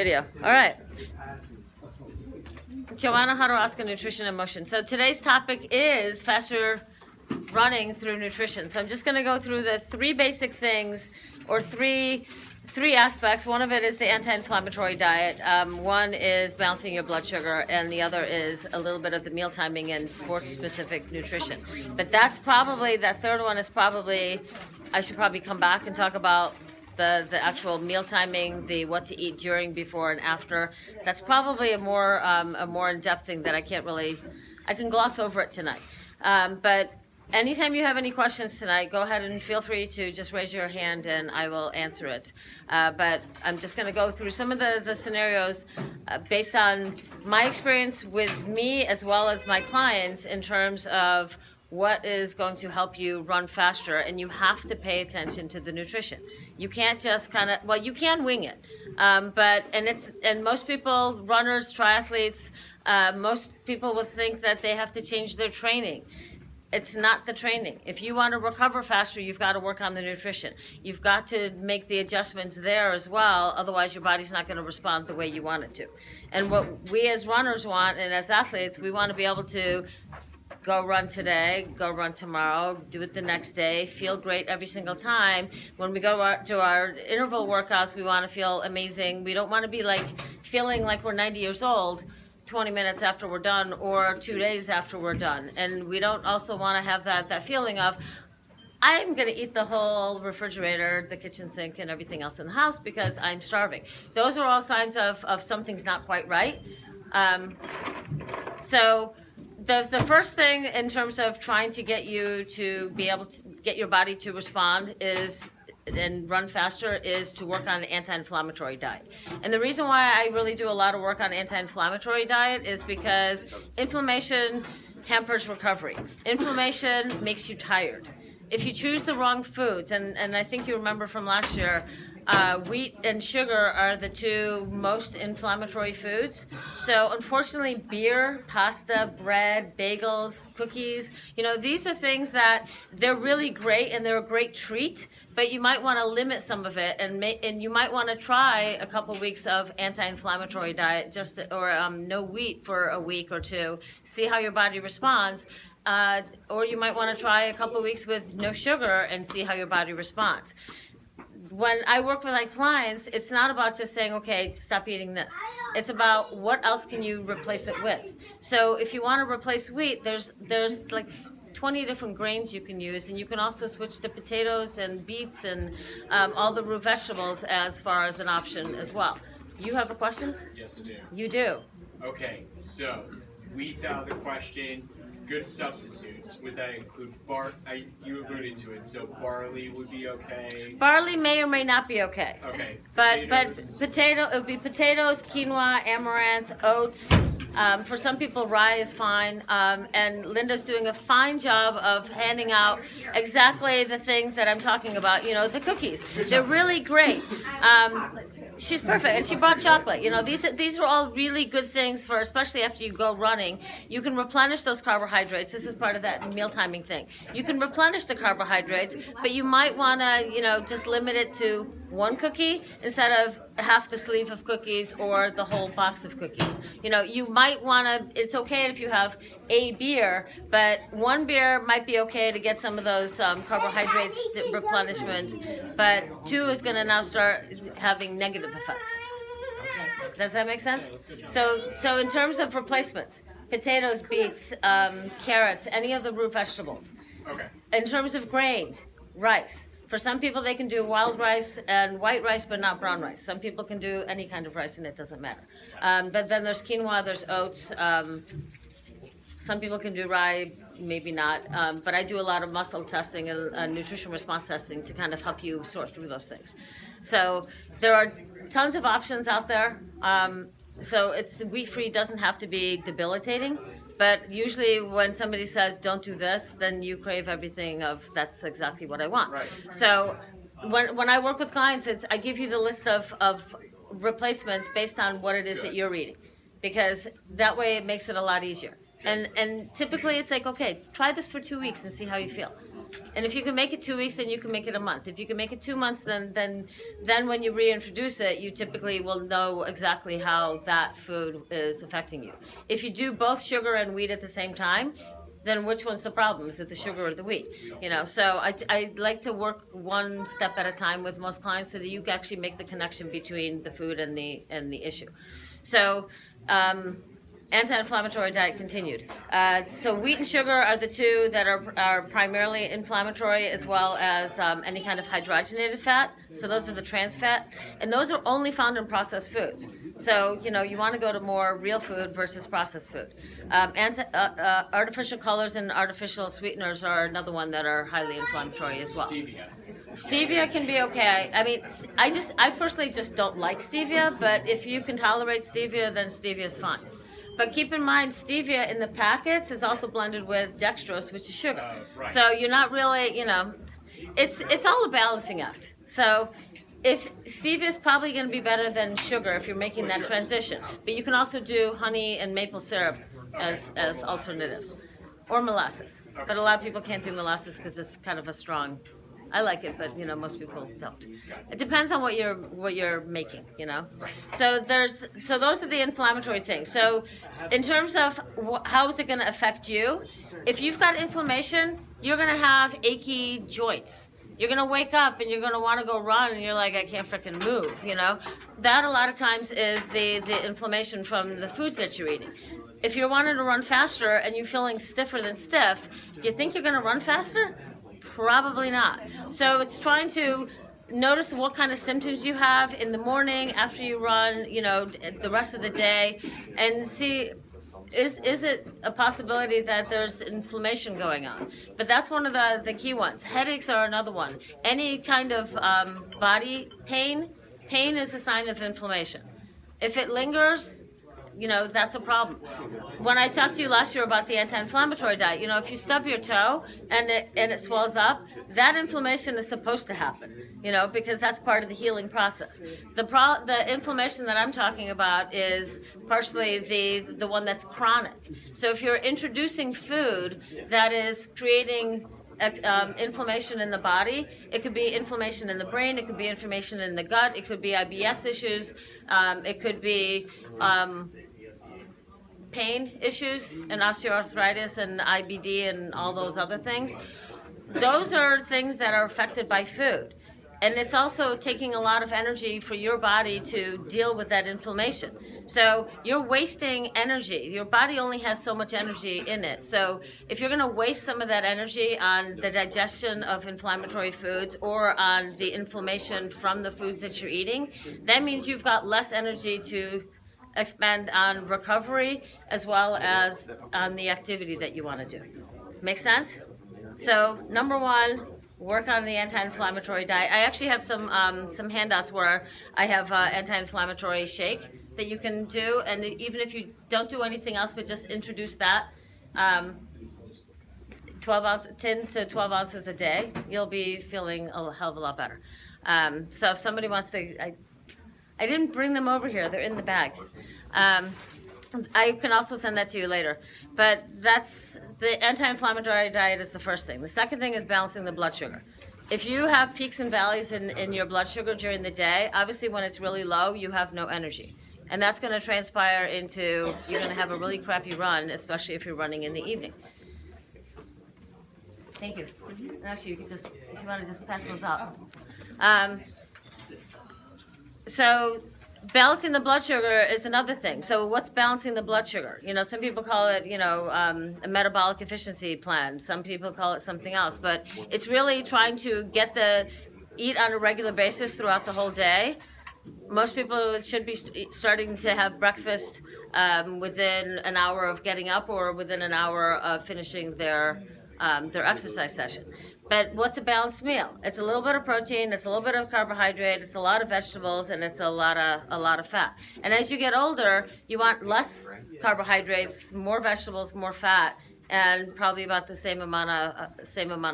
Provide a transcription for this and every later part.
Video. All right. Joanna, how to ask a nutrition and motion. So today's topic is faster running through nutrition. So I'm just going to go through the three basic things, or three aspects. One of it is the anti-inflammatory diet. One is balancing your blood sugar, and the other is a little bit of the meal timing and sports-specific nutrition. But that third one is probably, I should probably come back and talk about the actual meal timing, the what to eat during, before, and after. That's probably a more in-depth thing that I can gloss over it tonight. But anytime you have any questions tonight, go ahead and feel free to just raise your hand and I will answer it. But I'm just going to go through some of the scenarios based on my experience with me as well as my clients in terms of what is going to help you run faster, and you have to pay attention to the nutrition. You can't just you can wing it, and most people, runners, triathletes, most people will think that they have to change their training. It's not the training. If you want to recover faster, you've got to work on the nutrition. You've got to make the adjustments there as well, otherwise your body's not going to respond the way you want it to. And what we as runners want, and as athletes, we want to be able to go run today, go run tomorrow, do it the next day, feel great every single time. When we go to our interval workouts, we want to feel amazing. We don't want to be feeling like we're 90 years old 20 minutes after we're done or 2 days after we're done. And we don't also want to have that feeling of, I'm going to eat the whole refrigerator, the kitchen sink, and everything else in the house because I'm starving. Those are all signs of something's not quite right. So the first thing in terms of trying to get you to be able to get your body to respond and run faster is to work on an anti-inflammatory diet. And the reason why I really do a lot of work on anti-inflammatory diet is because inflammation hampers recovery. Inflammation makes you tired. If you choose the wrong foods, and I think you remember from last year, wheat and sugar are the two most inflammatory foods. So unfortunately, beer, pasta, bread, bagels, cookies, these are things that they're really great and they're a great treat, but you might want to limit some of it, and you might want to try a couple weeks of anti-inflammatory diet, or no wheat for a week or two, see how your body responds. Or you might want to try a couple weeks with no sugar and see how your body responds. When I work with my clients, it's not about just saying, okay, stop eating this. It's about what else can you replace it with. So if you want to replace wheat, there's like 20 different grains you can use, and you can also switch to potatoes and beets and all the root vegetables as far as an option as well. You have a question? Yes, I do. You do. Okay, so wheat's out of the question. Good substitutes. Would that include you alluded to it, so barley would be okay. Barley may or may not be okay. Okay. But it would be potatoes, quinoa, amaranth, oats. For some people, rye is fine. And Linda's doing a fine job of handing out exactly the things that I'm talking about. The cookies. They're really great. She's perfect, and she brought chocolate. These are all really good things for, especially after you go running. You can replenish those carbohydrates. This is part of that meal timing thing. You can replenish the carbohydrates, but you might want to, just limit it to one cookie instead of half the sleeve of cookies or the whole box of cookies. You might want to, it's okay if you have a beer, but one beer might be okay to get some of those carbohydrates replenishment, but two is going to now start having negative effects. Does that make sense? So in terms of replacements, potatoes, beets, carrots, any of the root vegetables. Okay. In terms of grains, rice. For some people, they can do wild rice and white rice, but not brown rice. Some people can do any kind of rice, and it doesn't matter. But then there's quinoa, there's oats. Some people can do rye, maybe not. But I do a lot of muscle testing and nutrition response testing to kind of help you sort through those things. So there are tons of options out there. So wheat-free doesn't have to be debilitating. But usually when somebody says, don't do this, then you crave everything of, that's exactly what I want. Right. So when I work with clients, I give you the list of replacements based on what it is that you're eating, because that way it makes it a lot easier. And typically it's like, okay, try this for 2 weeks and see how you feel. And if you can make it 2 weeks, then you can make it a month. If you can make it 2 months, then when you reintroduce it, you typically will know exactly how that food is affecting you. If you do both sugar and wheat at the same time, then which one's the problem? Is it the sugar or the wheat? So I like to work one step at a time with most clients so that you can actually make the connection between the food and the issue. So anti-inflammatory diet continued. So wheat and sugar are the two that are primarily inflammatory, as well as any kind of hydrogenated fat. So those are the trans fat, and those are only found in processed foods. So you want to go to more real food versus processed food. Artificial colors and artificial sweeteners are another one that are highly inflammatory as well. Stevia can be okay. I mean, I personally just don't like stevia, but if you can tolerate stevia, then stevia is fine. But keep in mind, stevia in the packets is also blended with dextrose, which is sugar. Right. So you're not really, it's all a balancing act. So if stevia is probably going to be better than sugar if you're making that transition. But you can also do honey and maple syrup as alternatives, or molasses. But a lot of people can't do molasses because it's kind of a strong. I like it, but most people don't. It depends on what you're making, So those are the inflammatory things. So in terms of how is it going to affect you, if you've got inflammation, you're going to have achy joints. You're going to wake up and you're going to want to go run and you're like, I can't freaking move, That a lot of times is the inflammation from the foods that you're eating. If you're wanting to run faster and you're feeling stiffer than stiff, do you think you're going to run faster? Probably not. So it's trying to notice what kind of symptoms you have in the morning, after you run, the rest of the day, and see, is it a possibility that there's inflammation going on? But that's one of the key ones. Headaches are another one. Any kind of body pain is a sign of inflammation. If it lingers, that's a problem. When I talked to you last year about the anti-inflammatory diet, if you stub your toe and it swells up, that inflammation is supposed to happen, because that's part of the healing process. The inflammation that I'm talking about is partially the one that's chronic. So if you're introducing food that is creating inflammation in the body, it could be inflammation in the brain, it could be inflammation in the gut, it could be IBS issues, it could be pain issues and osteoarthritis and IBD and all those other things. Those are things that are affected by food. And it's also taking a lot of energy for your body to deal with that inflammation. So you're wasting energy. Your body only has so much energy in it. So if you're going to waste some of that energy on the digestion of inflammatory foods or on the inflammation from the foods that you're eating, that means you've got less energy to expend on recovery as well as on the activity that you want to do. Make sense? So number one, work on the anti-inflammatory diet. I actually have some handouts where I have anti-inflammatory shake that you can do, and even if you don't do anything else but just introduce that, 10 to 12 ounces a day, you'll be feeling a hell of a lot better. So if somebody wants to, I didn't bring them over here, they're in the bag. I can also send that to you later. But that's the anti-inflammatory diet is the first thing. The second thing is balancing the blood sugar. If you have peaks and valleys in your blood sugar during the day, obviously when it's really low, you have no energy. And that's going to transpire into, you're going to have a really crappy run, especially if you're running in the evening. Thank you. And actually, you could just, if you want to just pass those out. So balancing the blood sugar is another thing. So what's balancing the blood sugar? Some people call it, a metabolic efficiency plan. Some people call it something else. But it's really trying to eat on a regular basis throughout the whole day. Most people should be starting to have breakfast within an hour of getting up or within an hour of finishing their exercise session. But what's a balanced meal? It's a little bit of protein, it's a little bit of carbohydrate, it's a lot of vegetables, and it's a lot of fat. And as you get older, you want less carbohydrates, more vegetables, more fat, and probably about the same amount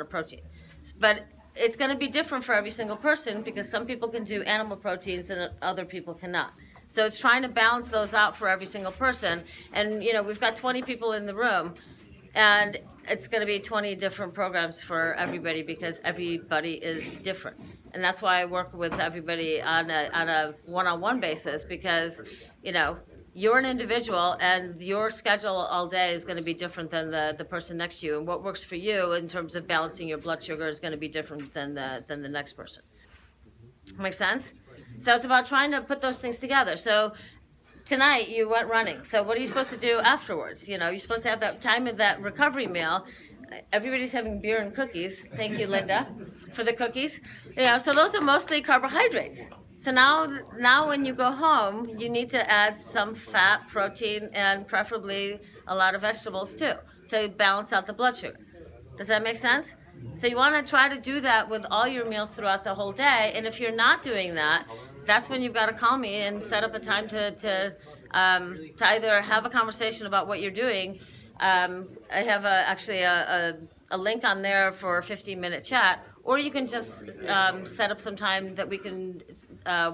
of protein. But it's going to be different for every single person because some people can do animal proteins and other people cannot. So it's trying to balance those out for every single person. And we've got 20 people in the room. And it's going to be 20 different programs for everybody because everybody is different. And that's why I work with everybody on a one-on-one basis because, you know, you're an individual and your schedule all day is going to be different than the person next to you. And what works for you in terms of balancing your blood sugar is going to be different than the next person. Make sense? So it's about trying to put those things together. So tonight you went running. So what are you supposed to do afterwards? You know, you're supposed to have that time of that recovery meal. Everybody's having beer and cookies. Thank you, Linda, for the cookies. You know, so those are mostly carbohydrates. So now when you go home, you need to add some fat, protein, and preferably a lot of vegetables too to balance out the blood sugar. Does that make sense? So you want to try to do that with all your meals throughout the whole day. And if you're not doing that, that's when you've got to call me and set up a time to either have a conversation about what you're doing. I have actually a link on there for a 15-minute chat, or you can just set up some time that we can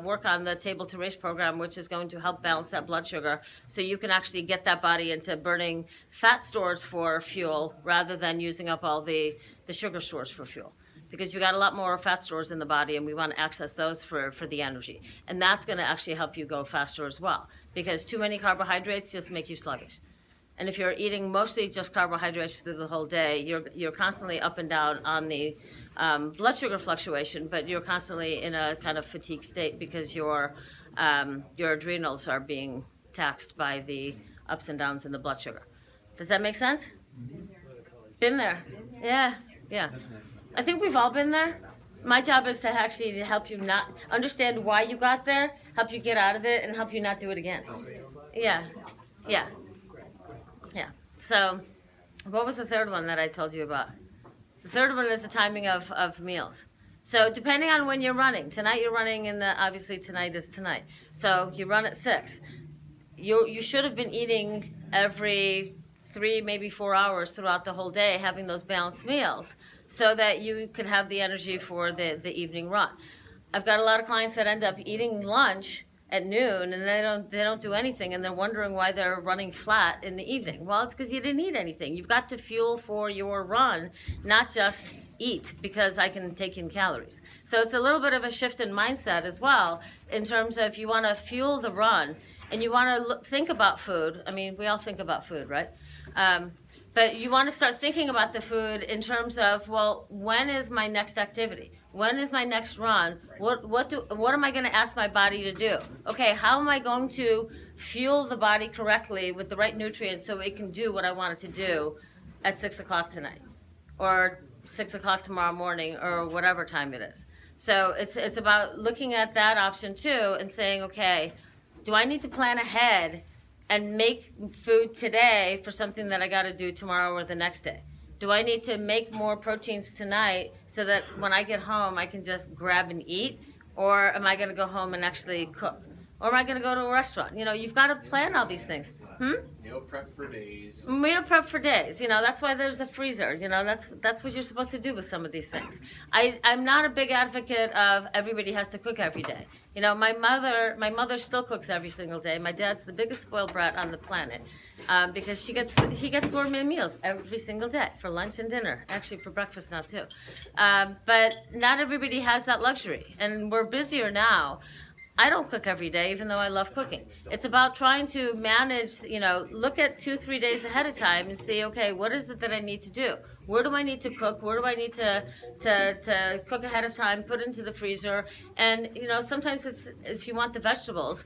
work on the Table to Race program, which is going to help balance that blood sugar so you can actually get that body into burning fat stores for fuel rather than using up all the sugar stores for fuel. Because you got a lot more fat stores in the body and we want to access those for the energy. And that's going to actually help you go faster as well. Because too many carbohydrates just make you sluggish. And if you're eating mostly just carbohydrates through the whole day, you're constantly up and down on the blood sugar fluctuation, but you're constantly in a kind of fatigue state because your adrenals are being taxed by the ups and downs in the blood sugar. Does that make sense? Been there. Yeah. I think we've all been there. My job is to actually help you not understand why you got there, help you get out of it, and help you not do it again. Yeah. So what was the third one that I told you about? The third one is the timing of meals. So depending on when you're running, tonight you're running obviously tonight is tonight. So you run at 6. You should have been eating every 3, maybe 4 hours throughout the whole day, having those balanced meals so that you could have the energy for the evening run. I've got a lot of clients that end up eating lunch at noon and they don't do anything and they're wondering why they're running flat in the evening. Well, it's because you didn't eat anything. You've got to fuel for your run, not just eat because I can take in calories. So it's a little bit of a shift in mindset as well in terms of you want to fuel the run and you want to think about food. I mean, we all think about food, right? But you want to start thinking about the food in terms of, well, when is my next activity? When is my next run? What am I going to ask my body to do? Okay, how am I going to fuel the body correctly with the right nutrients so it can do what I want it to do at 6 o'clock tonight or 6 o'clock tomorrow morning or whatever time it is? So it's about looking at that option too and saying, okay, do I need to plan ahead and make food today for something that I got to do tomorrow or the next day? Do I need to make more proteins tonight so that when I get home I can just grab and eat? Or am I going to go home and actually cook? Or am I going to go to a restaurant? You know, you've got to plan all these things. Meal prep for days. Meal prep for days. You know, that's why there's a freezer. You know, that's what you're supposed to do with some of these things. I'm not a big advocate of everybody has to cook every day. You know, my mother still cooks every single day. My dad's the biggest spoiled brat on the planet because he gets gourmet meals every single day for lunch and dinner. Actually, for breakfast now too. But not everybody has that luxury, and we're busier now. I don't cook every day, even though I love cooking. It's about trying to manage, you know, look at 2-3 days ahead of time and see, okay, what is it that I need to do? Where do I need to cook? Where do I need to cook ahead of time, put into the freezer? And, you know, sometimes it's, if you want the vegetables,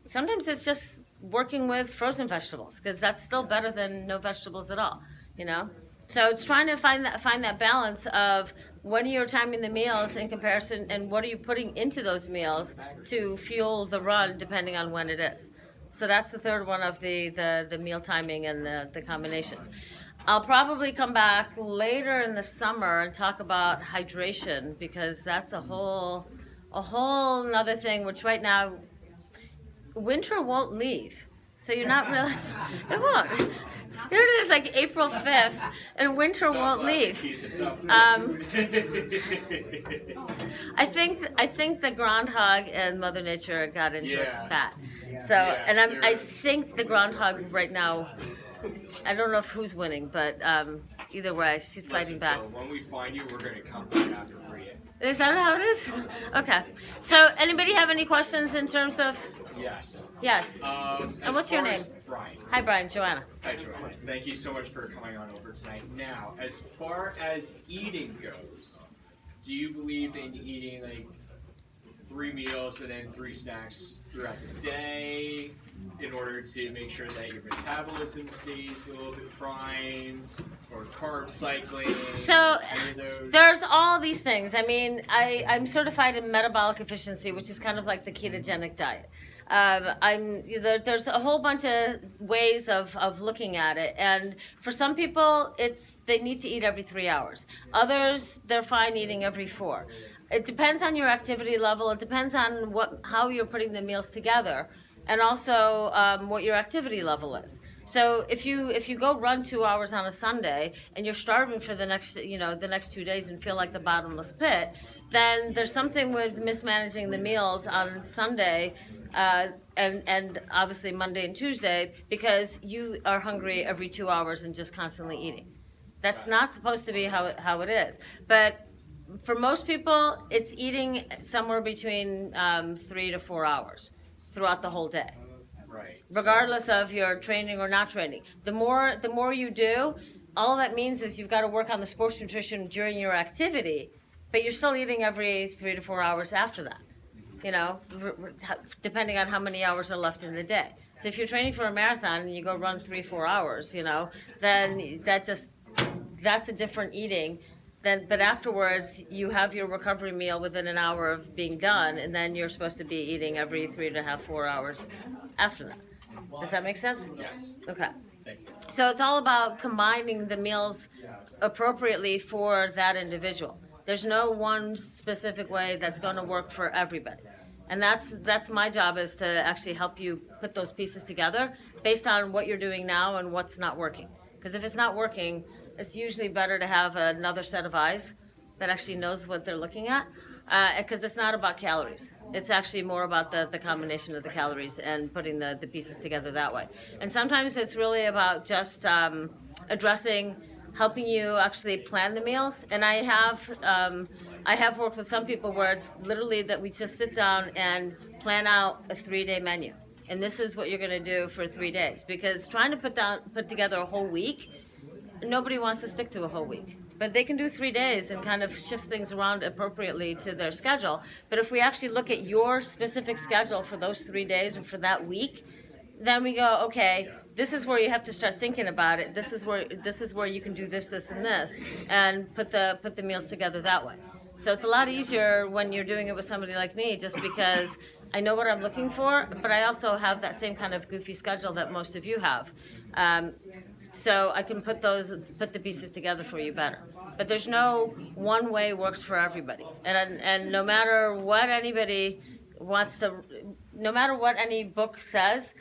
sometimes it's just working with frozen vegetables because that's still better than no vegetables at all, you know? So it's trying to find that balance of when you're timing the meals in comparison and what are you putting into those meals to fuel the run depending on when it is. So that's the third one of the meal timing and the combinations. I'll probably come back later in the summer and talk about hydration because that's a whole nother thing, which right now winter won't leave. So you're not really, it won't. Here it is, like April 5th, and winter won't leave. I think the groundhog and Mother Nature got into a spat. So, and I think the groundhog right now I don't know if who's winning, but either way, she's fighting back. Phil, when we find you, we're going to come back after for you. Is that how it is? Okay. So, anybody have any questions in terms of? Yes. Yes. And what's your name? Brian. Hi, Brian. Joanna. Hi, Joanna. Thank you so much for coming on over tonight. Now, as far as eating goes, do you believe in eating like 3 meals and then 3 snacks throughout the day in order to make sure that your metabolism stays a little bit primed, or carb cycling? So any of those? there's all these things. I mean, I'm certified in metabolic efficiency, which is kind of like the ketogenic diet. There's a whole bunch of ways of looking at it, and for some people they need to eat every 3 hours. Others, they're fine eating every 4. It depends on your activity level. It depends on how you're putting the meals together, and also what your activity level is. So if you go run 2 hours on a Sunday and you're starving for the next 2 days and feel like the bottomless pit, then there's something with mismanaging the meals on Sunday. And obviously Monday and Tuesday, because you are hungry every 2 hours and just constantly eating. That's not supposed to be how it is. But for most people, it's eating somewhere between 3 to 4 hours throughout the whole day. Right. Regardless of your training or not training. The more you do, all that means is you've got to work on the sports nutrition during your activity, but you're still eating every 3 to 4 hours after that. Depending on how many hours are left in the day. So if you're training for a marathon and you go run 3-4 hours, then that's a different eating. But afterwards, you have your recovery meal within an hour of being done, and then you're supposed to be eating every 3.5-4 hours after that. Does that make sense? Yes. Okay. Thank you. So it's all about combining the meals appropriately for that individual. There's no one specific way that's going to work for everybody. And that's my job, is to actually help you put those pieces together based on what you're doing now and what's not working. Because if it's not working, it's usually better to have another set of eyes that actually knows what they're looking at. Because it's not about calories. It's actually more about the combination of the calories and putting the pieces together that way. And sometimes it's really about just helping you actually plan the meals. And I have worked with some people where it's literally that we just sit down and plan out a 3-day menu. And this is what you're going to do for 3 days. Because trying to put together a whole week, nobody wants to stick to a whole week. But they can do 3 days and kind of shift things around appropriately to their schedule. But if we actually look at your specific schedule for those 3 days or for that week, then we go, okay, this is where you have to start thinking about it. This is where you can do this, this, and this, and put the meals together that way. So it's a lot easier when you're doing it with somebody like me, just because I know what I'm looking for, but I also have that same kind of goofy schedule that most of you have. So I can put the pieces together for you better. But there's no one way works for everybody. And no matter what anybody no matter what any book says,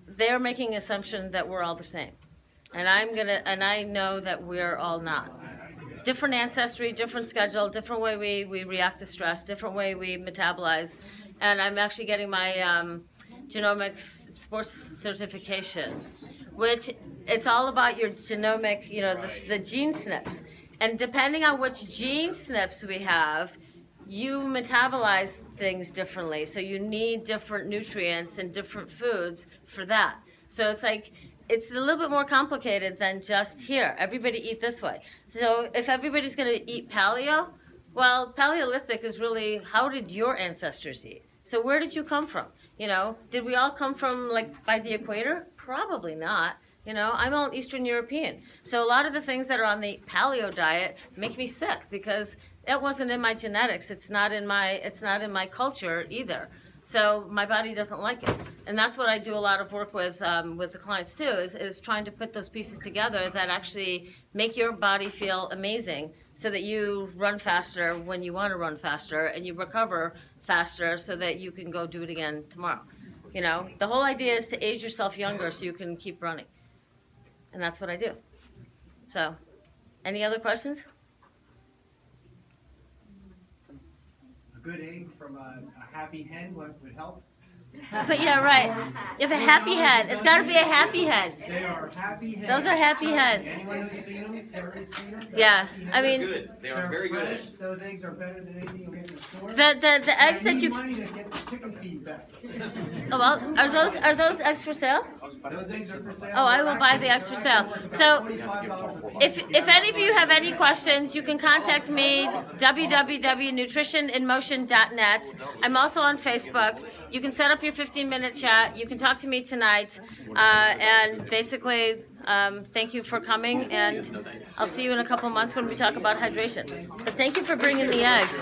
they're making an assumption that we're all the same. And I know that we're all not. Different ancestry, different schedule, different way we react to stress, different way we metabolize. And I'm actually getting my genomic sports certification, which it's all about your genomic, the gene SNPs. And depending on which gene SNPs we have, you metabolize things differently. So you need different nutrients and different foods for that. So it's a little bit more complicated than just here. Everybody eat this way. So if everybody's going to eat paleo, well, Paleolithic is really, how did your ancestors eat? So where did you come from? Did we all come from by the equator? Probably not. I'm all Eastern European. So a lot of the things that are on the paleo diet make me sick because it wasn't in my genetics. It's not in my culture either. So my body doesn't like it. And that's what I do a lot of work with the clients too, is trying to put those pieces together that actually make your body feel amazing so that you run faster when you want to run faster and you recover faster so that you can go do it again tomorrow. The whole idea is to age yourself younger so you can keep running. And that's what I do. So, any other questions? A good egg from a happy hen would help. But yeah, right. You have a happy hen. It's got to be a happy hen. They are happy hens. Those are happy hens. Anyone who's seen them, Terry's seen them. Yeah, happy I hens. mean, Good. They are They're very good at fresh. it. Those eggs are better than anything you'll get in the store. the eggs I that need you. money to get the chicken feed back. Oh, well, are those eggs for sale? Those eggs are for sale. Oh, I will buy the eggs for sale. So, if any of you have any questions, you can contact me, www.nutritioninmotion.net. I'm also on Facebook. You can set up your 15-minute chat. You can talk to me tonight. And basically, thank you for coming, and I'll see you in a couple months when we talk about hydration. But thank you for bringing the eggs.